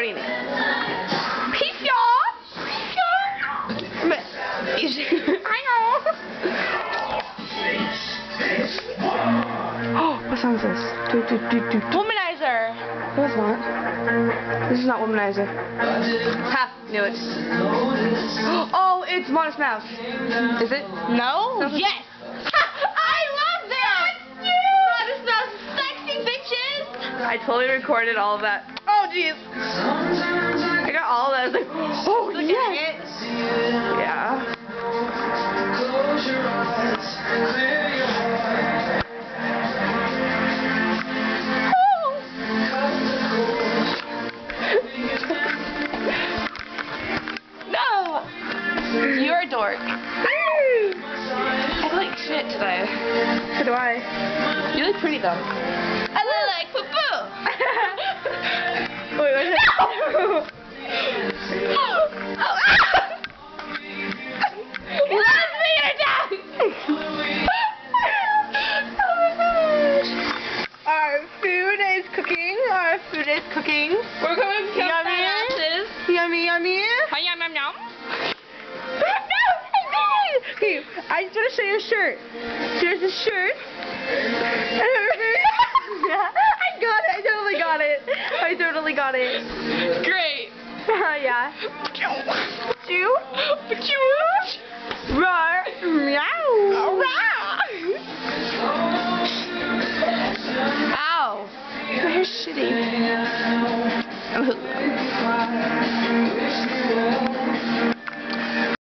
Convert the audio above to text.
recording it. Pizza! I know. Oh, what song is this? Womanizer. No, it's not. This is not Womanizer. Ha! Knew it. Oh, it's Modest Mouse. Is it? No? Yes! I love that! Modest Mouse, sexy bitches! I totally recorded all of that. Oh, jeez. I got all of that. I was like, oh, yes! Yeah. You're a dork. I look like shit today. So do I. You look pretty though. I look like poo-poo. Wait, what's that? No! Oh, Love me or die! Oh my gosh. Our food is cooking. Our food is cooking. We're going to kill badasses. Yummy, yummy. Yum, yum, yum. Okay, I just want to show you a shirt. Here's a shirt. I got it. I totally got it. I totally got it. Great. Yeah.